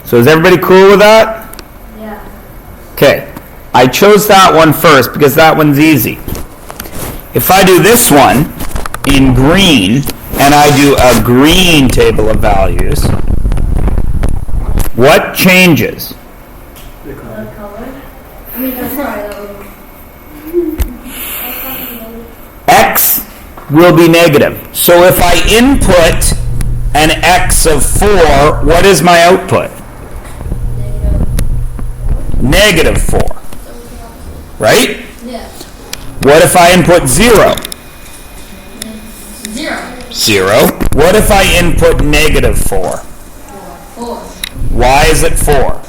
So is everybody cool with that? Yeah. Okay. I chose that one first because that one's easy. If I do this one in green, and I do a green table of values, what changes? The color? I mean, sorry, X will be negative. So if I input an X of 4, what is my output? Negative 4. Right? Yeah. What if I input 0? 0. 0. What if I input negative 4? 4. Why is it 4?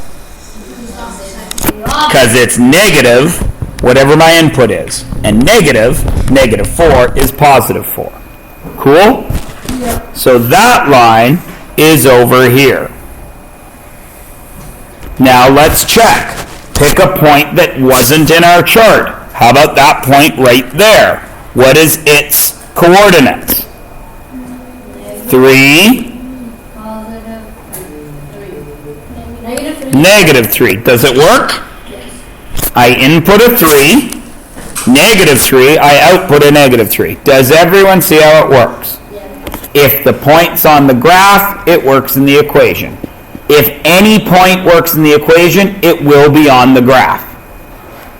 Because it's negative, whatever my input is. And negative 4 is positive 4. Cool? Yeah. So that line is over here. Now let's check. Pick a point that wasn't in our chart. How about that point right there? What is its coordinates? 3, Positive 3. negative 3. Does it work? Yes. I input a 3, negative 3, I output a negative 3. Does everyone see how it works? Yeah. If the point's on the graph, it works in the equation. If any point works in the equation, it will be on the graph.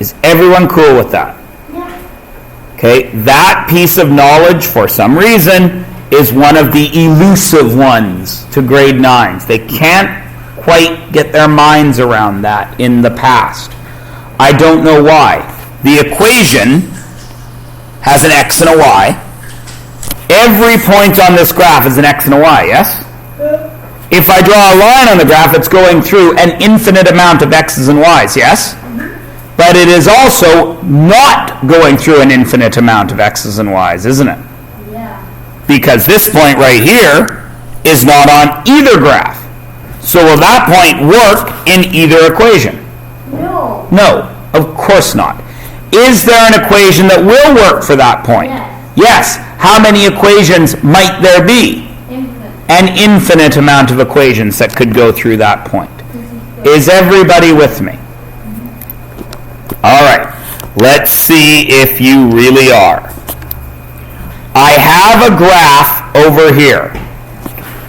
Is everyone cool with that? Yeah. Okay, that piece of knowledge, for some reason, is one of the elusive ones to grade 9s. They can't quite get their minds around that in the past. I don't know why. The equation has an x and a y. Every point on this graph is an x and a y, yes? If I draw a line on the graph, it's going through an infinite amount of x's and y's, yes? But it is also not going through an infinite amount of x's and y's, isn't it? Yeah. Because this point right here is not on either graph. So will that point work in either equation? No. No, of course not. Is there an equation that will work for that point? Yes. Yes. How many equations might there be? Infinite. An infinite amount of equations that could go through that point. Is everybody with me? All right. Let's see if you really are. I have a graph over here.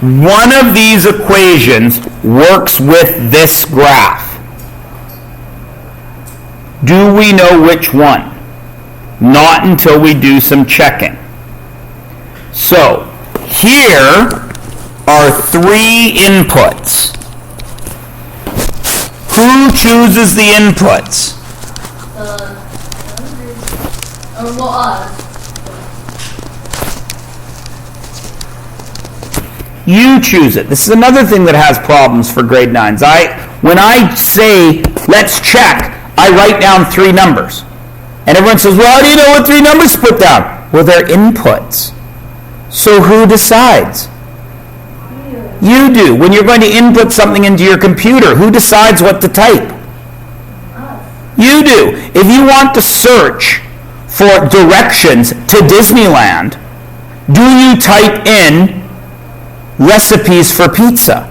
One of these equations works with this graph. Do we know which one? Not until we do some checking. So, here are 3 inputs. Who chooses the inputs? You choose it. This is another thing that has problems for grade 9s. When I say, let's check, I write down 3 numbers. And everyone says, well, how do you know what 3 numbers to put down? Well, they're inputs. So who decides? You do. When you're going to input something into your computer, who decides what to type? You do. If you want to search for directions to Disneyland, do you type in recipes for pizza?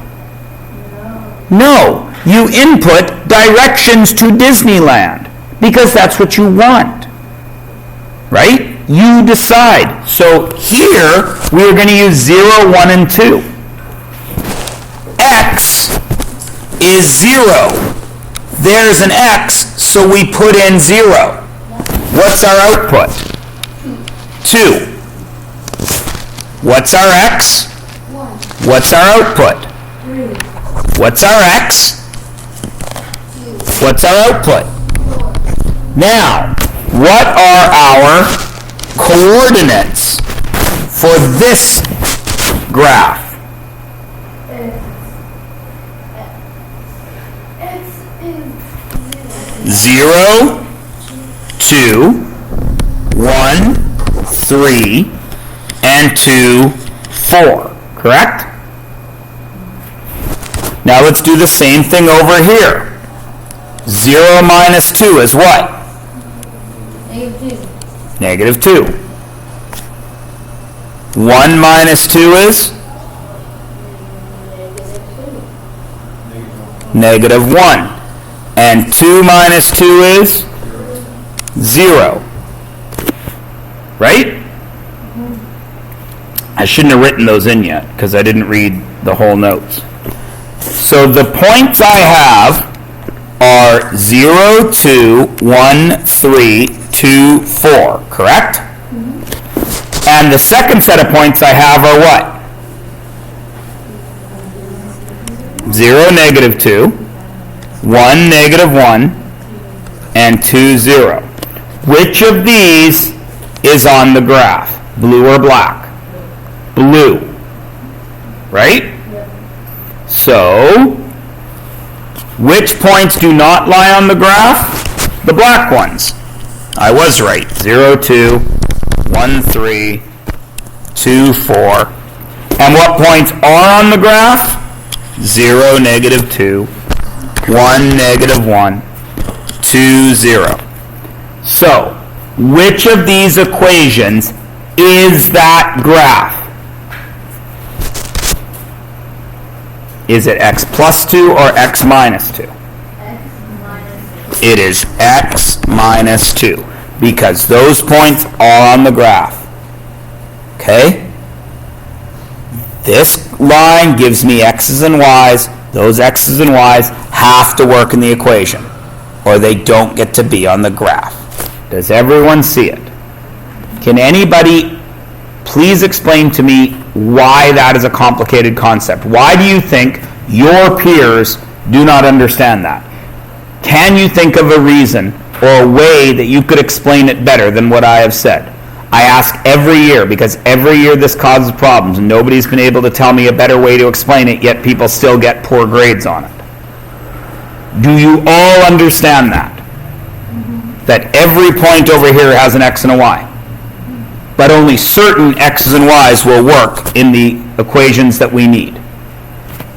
No. You input directions to Disneyland because that's what you want. Right? You decide. So here we are going to use 0, 1, and 2. X is 0. There's an X, so we put in 0. What's our output? 2. What's our X? 1. What's our output? 3. What's our X? 2. What's our output? 4. Now, what are our coordinates for this graph? X is 0, 2, 1, 3, and 2, 4. Correct? Now let's do the same thing over here. 0 minus 2 is what? Negative 2. Negative 2. 1 minus 2 is? negative 1. And 2 minus 2 is 0. Right? I shouldn't have written those in yet because I didn't read the whole notes. So the points I have are 0, 2, 1, 3, 2, 4, correct? And the second set of points I have are what? 0, negative 2, 1, negative 1, and 2, 0. Which of these is on the graph? Blue or black? Blue. Right? So, which points do not lie on the graph? The black ones. I was right. 0, 2, 1, 3, 2, 4. And what points are on the graph? 0, negative 2, 1, negative 1, 2, 0. So, which of these equations is that graph? Is it x plus 2 or x minus 2? X minus 2. It is x minus 2 because those points are on the graph. Okay? This line gives me x's and y's. Those x's and y's have to work in the equation or they don't get to be on the graph. Does everyone see it? Can anybody please explain to me why that is a complicated concept? Why do you think your peers do not understand that? Can you think of a reason or a way that you could explain it better than what I have said? I ask every year because every year this causes problems and nobody's been able to tell me a better way to explain it, yet people still get poor grades on it. Do you all understand that? That every point over here has an x and a y? But only certain x's and y's will work in the equations that we need.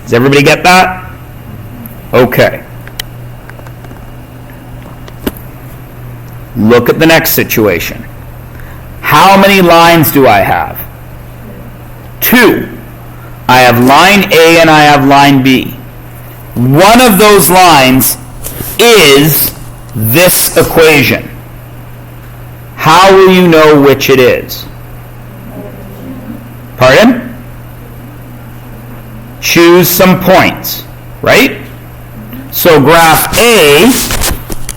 Does everybody get that? Okay. Look at the next situation. How many lines do I have? 2. I have line A and I have line B. One of those lines is this equation. How will you know which it is? Pardon? Choose some points, right? So graph A,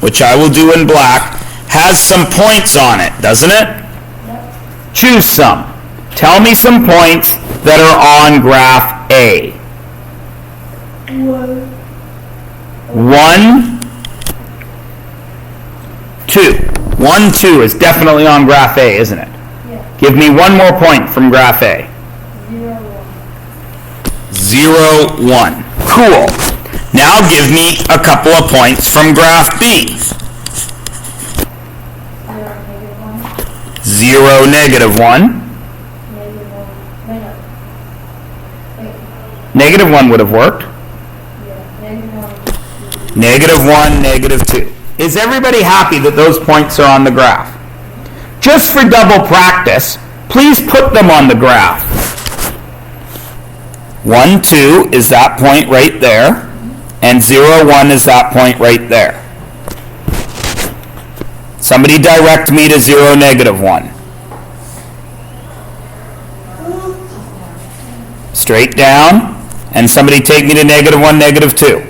which I will do in black, has some points on it, doesn't it? Choose some. Tell me some points that are on graph A. 1, 2. 1, 2 is definitely on graph A, isn't it? Yeah. Give me one more point from graph A. 0, 1. 0, 1. Cool. Now give me a couple of points from graph B. 0, negative 1. 0, negative 1. Negative 1. Wait, no. Wait. Negative 1 would have worked. Yeah. Negative 1. Negative 1, negative 2. Is everybody happy that those points are on the graph? Just for double practice, please put them on the graph. 1, 2 is that point right there, and 0, 1 is that point right there. Somebody direct me to 0, negative 1. Straight down, and somebody take me to negative 1, negative 2.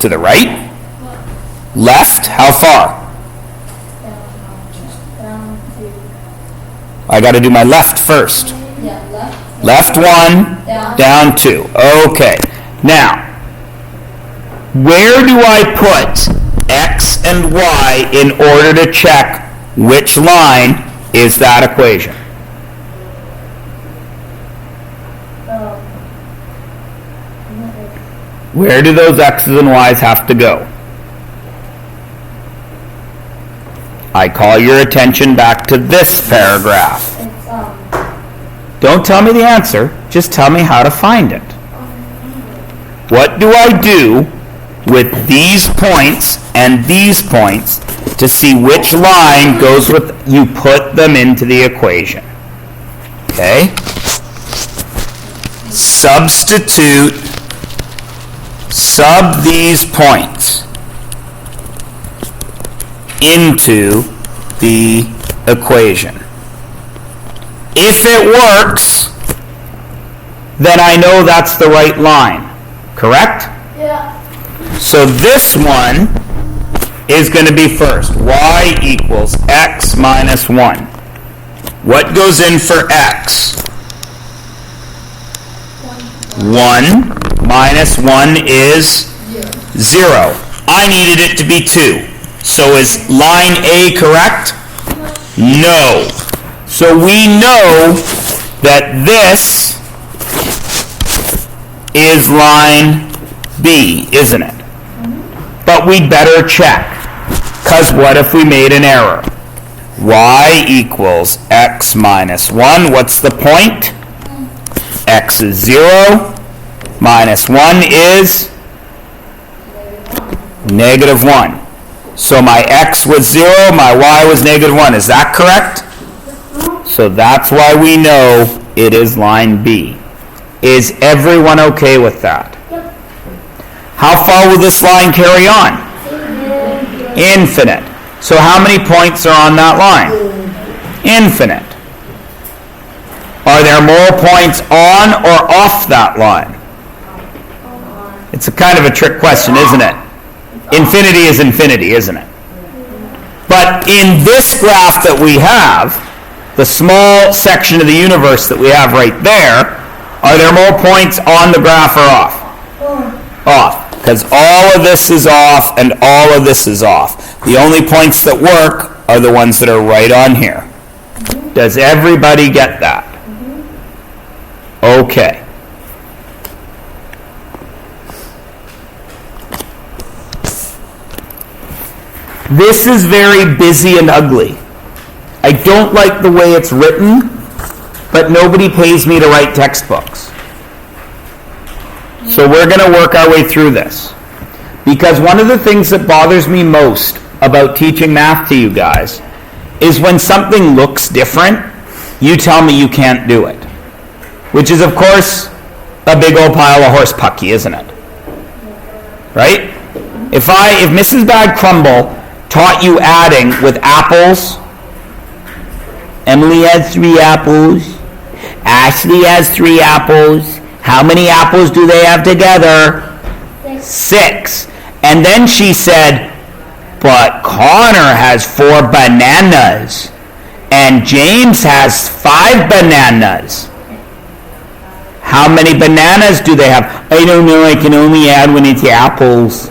To the right? Left? How far? Down 2. I got to do my left first. Yeah, left. Left 1, down 2. Okay. Now, where do I put x and y in order to check which line is that equation? Where do those x's and y's have to go? I call your attention back to this paragraph. It's, Don't tell me the answer, just tell me how to find it. What do I do with these points and these points to see which line goes with, you put them into the equation. Okay? sub these points into the equation. If it works, then I know that's the right line, correct? Yeah. So this one is going to be first. Y equals x minus 1. What goes in for x? 1 minus 1 is 0. I needed it to be 2. So is line A correct? No. So we know that this is line B, isn't it? But we'd better check, because what if we made an error? Y equals x minus 1. What's the point? X is 0. Minus 1 is negative 1. So my x was 0, my y was negative 1. Is that correct? So that's why we know it is line B. Is everyone okay with that? Yep. How far will this line carry on? Infinite. So how many points are on that line? Infinite. Are there more points on or off that line? It's a kind of a trick question, isn't it? Infinity is infinity, isn't it? But in this graph that we have, the small section of the universe that we have right there, are there more points on the graph or off? Off. Because all of this is off and all of this is off. The only points that work are the ones that are right on here. Does everybody get that? Okay. This is very busy and ugly. I don't like the way it's written, but nobody pays me to write textbooks. So we're going to work our way through this. Because one of the things that bothers me most about teaching math to you guys is when something looks different, you tell me you can't do it. Which is, of course, a big old pile of horse pucky, isn't it? Right? If Mrs. Bad Crumble taught you adding with apples, Emily has 3 apples, Ashley has 3 apples. How many apples do they have together? 6. And then she said, but Connor has 4 bananas, and James has 5 bananas. How many bananas do they have? I don't know, I can only add when it's apples.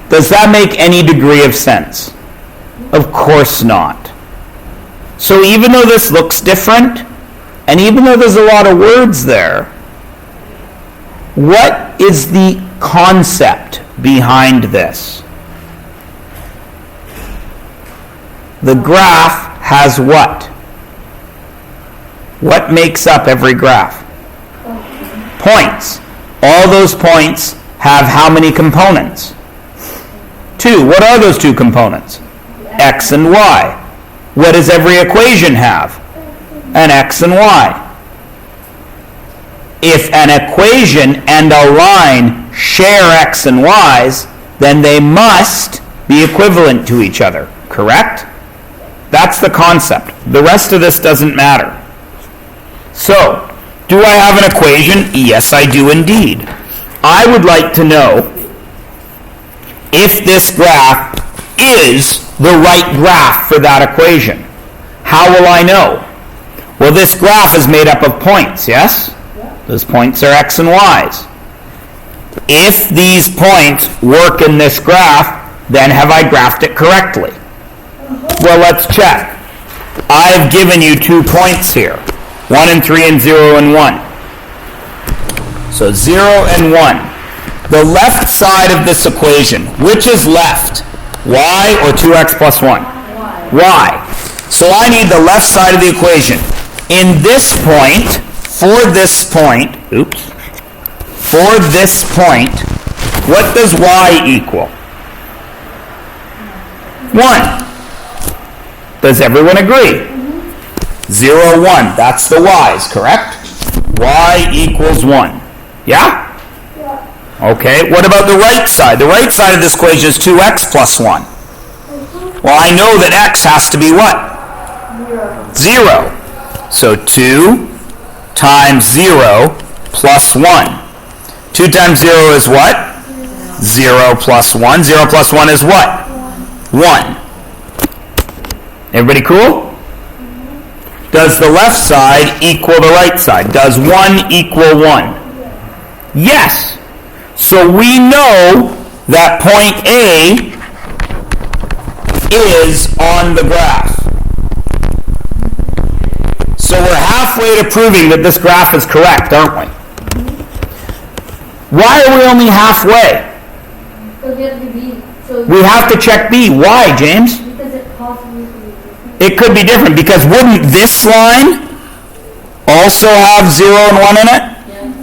Does that make any degree of sense? Of course not. So even though this looks different, and even though there's a lot of words there, what is the concept behind this? The graph has what? What makes up every graph? Points. All those points have how many components? 2. What are those 2 components? X and Y. What does every equation have? An X and Y. If an equation and a line share X and Y's, then they must be equivalent to each other, correct? That's the concept. The rest of this doesn't matter. So, do I have an equation? Yes, I do indeed. I would like to know if this graph is the right graph for that equation. How will I know? Well, this graph is made up of points, yes? Those points are X and Y's. If these points work in this graph, then have I graphed it correctly? Well, let's check. I've given you 2 points here. 1 and 3 and 0 and 1. So 0 and 1. The left side of this equation, which is left? Y or 2x plus 1? Y. So I need the left side of the equation. In this point, for this point, what does y equal? 1. Does everyone agree? 0, 1. That's the y's, correct? y equals 1. Yeah? Okay, what about the right side? The right side of this equation is 2x plus 1. Well, I know that x has to be what? 0. So 2 times 0 plus 1. 2 times 0 is what? 0 plus 1. 0 plus 1 is what? 1. Everybody cool? Does the left side equal the right side? Does 1 equal 1? Yes. So we know that point A is on the graph. So we're halfway to proving that this graph is correct, aren't we? Why are we only halfway? So we have to be. So We have to check B. Why, James? because it possibly could be different. It could be different because wouldn't this line also have 0 and 1 in it? Yeah.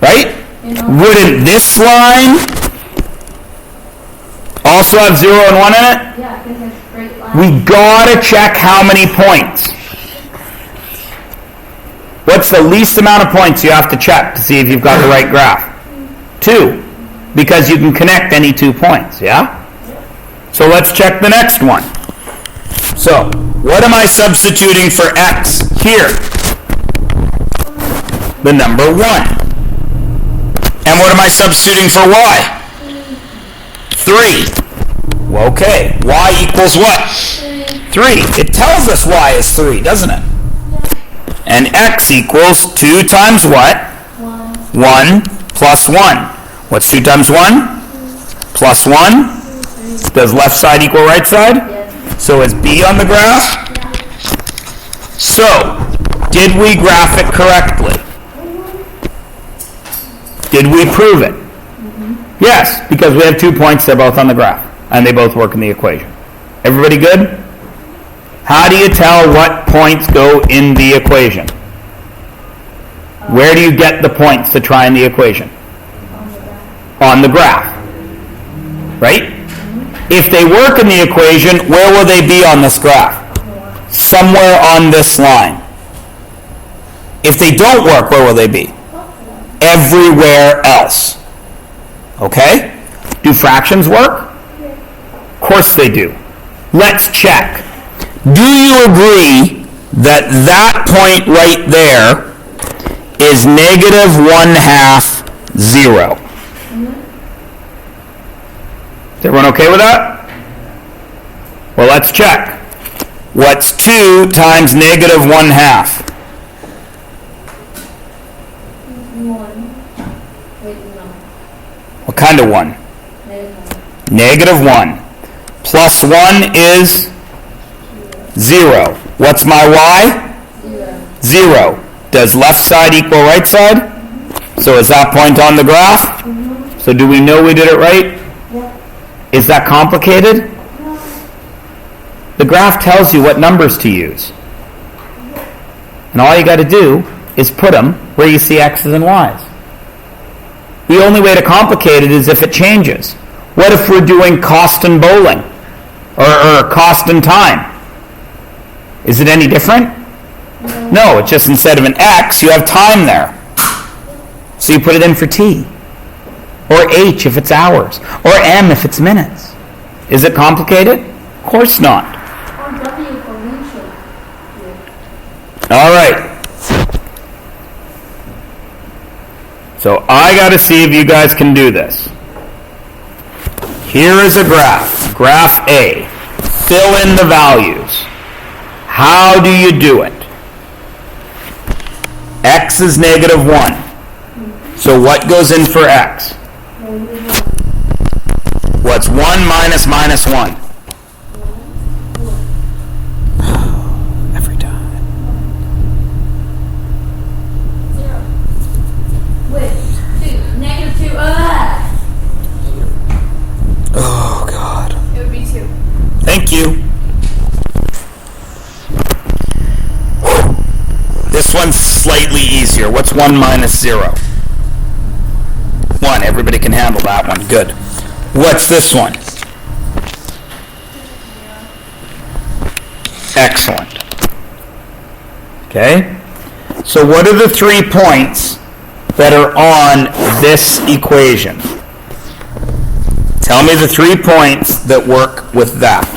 Right? You know? Wouldn't this line also have 0 and 1 in it? Yeah, because it's a straight line. We gotta check how many points. What's the least amount of points you have to check to see if you've got the right graph? 2. Because you can connect any 2 points, yeah? So let's check the next one. So, what am I substituting for x here? The number 1. And what am I substituting for y? 3. Well, okay, y equals what? 3. It tells us y is 3, doesn't it? And x equals 2 times what? 1 plus 1. What's 2 times 1? Plus 1. Does left side equal right side? Yes. So is B on the graph? So, did we graph it correctly? Did we prove it? Yes, because we have 2 points, they're both on the graph, and they both work in the equation. Everybody good? How do you tell what points go in the equation? Where do you get the points to try in the equation? On the graph. Right? If they work in the equation, where will they be on this graph? Somewhere on this line. If they don't work, where will they be? Everywhere else. Okay? Do fractions work? Of course they do. Let's check. Do you agree that that point right there is negative 1/2 0? Is everyone okay with that? Well, let's check. What's 2 times negative 1/2? 1. Wait, no. What kind of 1? Negative Negative 1. Plus 1 is 0. What's my y? 1. 0. 0. Does left side equal right side? So is that point on the graph? So do we know we did it right? Yep. Is that complicated? The graph tells you what numbers to use. And all you got to do is put them where you see x's and y's. The only way to complicate it is if it changes. What if we're doing cost and bowling? Or cost and time? Is it any different? No, it's just instead of an x, you have time there. So you put it in for t. Or h if it's hours. Or m if it's minutes. Is it complicated? Of course not. Or W for windshield. All right. So I got to see if you guys can do this. Here is a graph. Graph A. Fill in the values. How do you do it? X is negative 1. So what goes in for x? What's 1 minus minus 1? Every time. 0. Wait, 2. Negative 2. Oh, God. It would be 2. Thank you. This one's slightly easier. What's 1 minus 0? 1. Everybody can handle that one. Good. What's this one? Excellent. Okay. So what are the 3 points that are on this equation? Tell me the 3 points that work with that.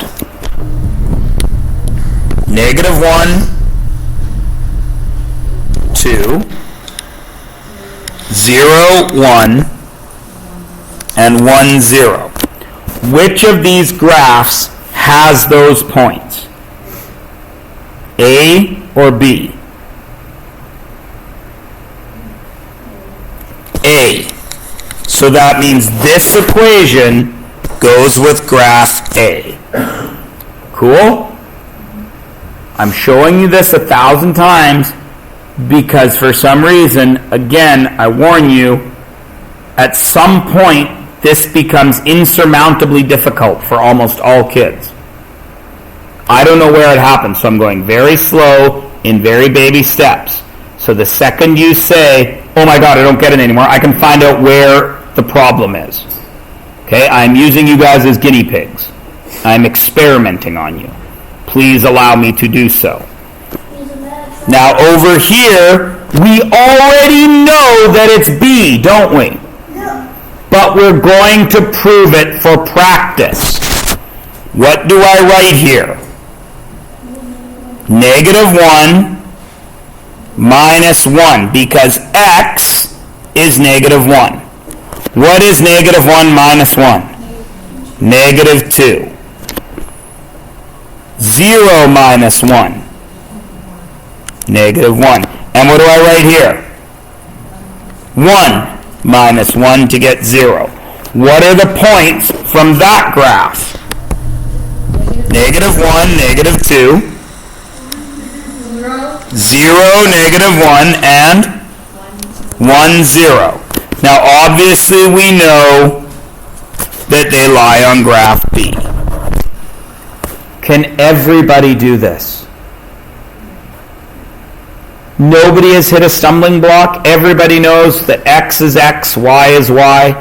-1, 2, 0, 1, and 1, 0. Which of these graphs has those points? A or B? A. So that means this equation goes with graph A. Cool? I'm showing you this 1,000 times because for some reason, again, I warn you, at some point this becomes insurmountably difficult for almost all kids. I don't know where it happens, so I'm going very slow in very baby steps. So the second you say, oh my God, I don't get it anymore, I can find out where the problem is. Okay, I'm using you guys as guinea pigs. I'm experimenting on you. Please allow me to do so. Now over here, we already know that it's B, don't we? But we're going to prove it for practice. What do I write here? -1 minus 1, because x is -1. What is -1 minus 1? -2. 0 minus 1. -1. And what do I write here? 1 minus 1 to get 0. What are the points from that graph? -1, -2. 0, -1, and 1, 0. Now, obviously, we know that they lie on graph B. Can everybody do this? Nobody has hit a stumbling block. Everybody knows that x is x, y is y.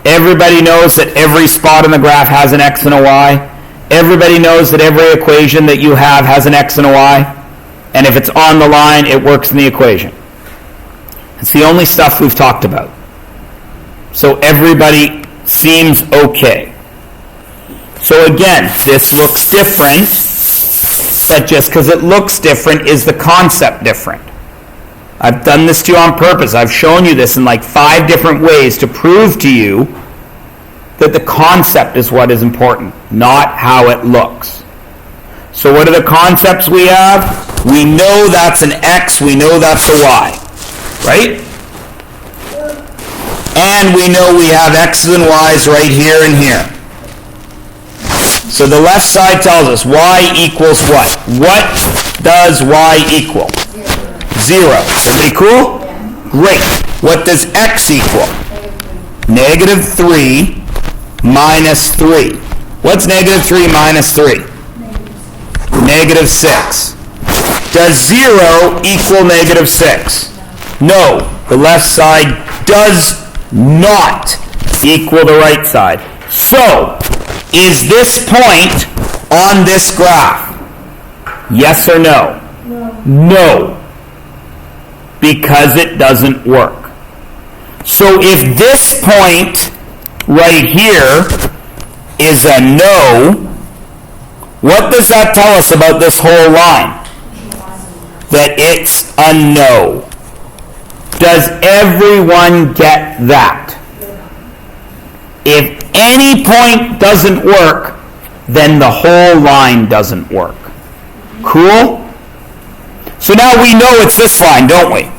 Everybody knows that every spot on the graph has an x and a y. Everybody knows that every equation that you have has an x and a y. And if it's on the line, it works in the equation. It's the only stuff we've talked about. So everybody seems okay. So again, this looks different, but just because it looks different is the concept different. I've done this to you on purpose. I've shown you this in like 5 different ways to prove to you that the concept is what is important, not how it looks. So what are the concepts we have? We know that's an x, we know that's a y, right? And we know we have x's and y's right here and here. So the left side tells us y equals what? What does y equal? 0. Everybody cool? Great. What does x equal? -3 minus 3. What's -3 minus 3? -6. Does 0 equal -6? No. The left side does not equal the right side. So, is this point on this graph? Yes or no? No. Because it doesn't work. So if this point right here is a no, what does that tell us about this whole line? That it's a no. Does everyone get that? If any point doesn't work, then the whole line doesn't work. Cool? So now we know it's this line, don't we?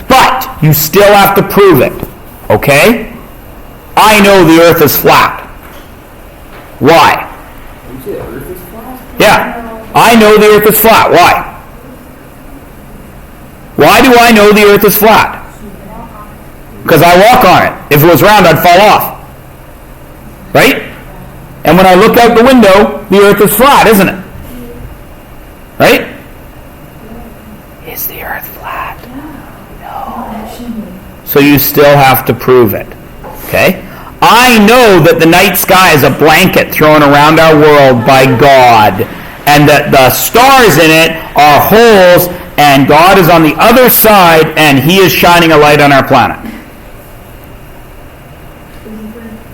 But you still have to prove it. Okay? I know the earth is flat. Why? Yeah. I know the earth is flat. Why? Why do I know the earth is flat? Because I walk on it. If it was round, I'd fall off. Right? And when I look out the window, the earth is flat, isn't it? Right? Is the earth flat? No. So you still have to prove it. Okay? I know that the night sky is a blanket thrown around our world by God, and that the stars in it are holes, and God is on the other side, and he is shining a light on our planet.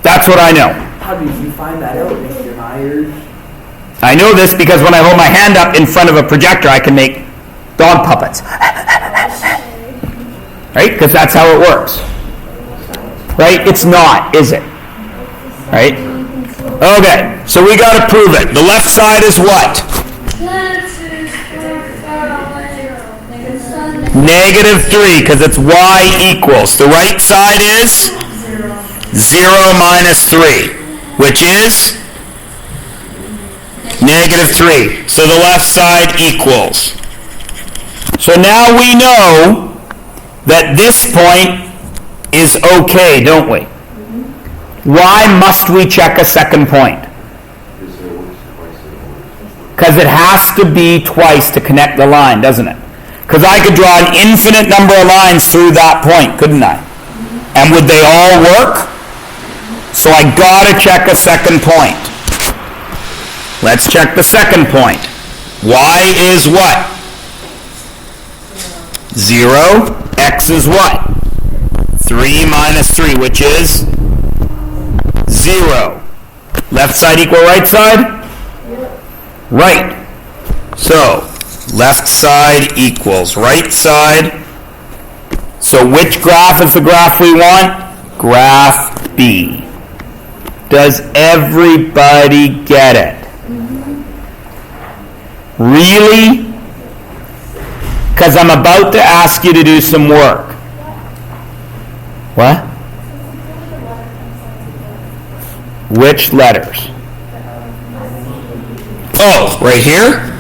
That's what I know. How did you find that out, Mr. Myers? I know this because when I hold my hand up in front of a projector, I can make dog puppets. Right? Because that's how it works. Right? It's not, is it? Right? Okay, so we got to prove it. The left side is what? -3, because it's y equals. The right side is 0 minus 3, which is -3. So the left side equals. So now we know that this point is okay, don't we? Why must we check a second point? Because it has to be twice to connect the line, doesn't it? Because I could draw an infinite number of lines through that point, couldn't I? And would they all work? So I gotta check a second point. Let's check the second point. Y is what? 0. X is what? 3 minus 3, which is 0. Left side equal right side? Right. So, left side equals right side. So which graph is the graph we want? Graph B. Does everybody get it? Really? Because I'm about to ask you to do some work. What? Which letters? Oh, right here?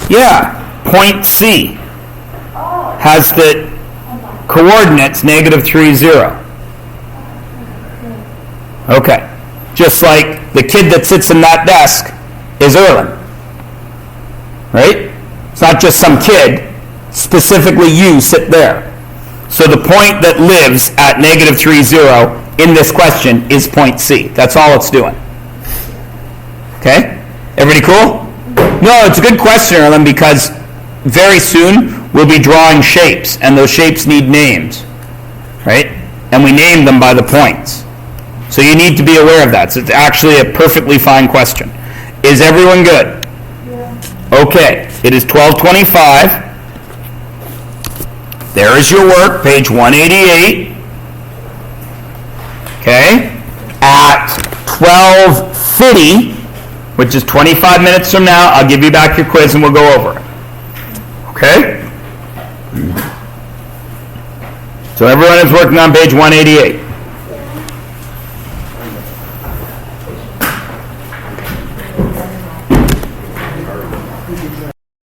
Yeah, point C has the coordinates -3, 0. Okay. Just like the kid that sits in that desk is Erlen. Right? It's not just some kid. Specifically you sit there. So the point that lives at -3, 0 in this question is point C. That's all it's doing. Okay? Everybody cool? No, it's a good question, Erlen, because very soon we'll be drawing shapes, and those shapes need names. Right? And we name them by the points. So you need to be aware of that. So it's actually a perfectly fine question. Is everyone good? Yeah. Okay. It is 12:25. There is your work, page 188. Okay. At 12:50, which is 25 minutes from now, I'll give you back your quiz and we'll go over it. Okay? So everyone is working on page 188.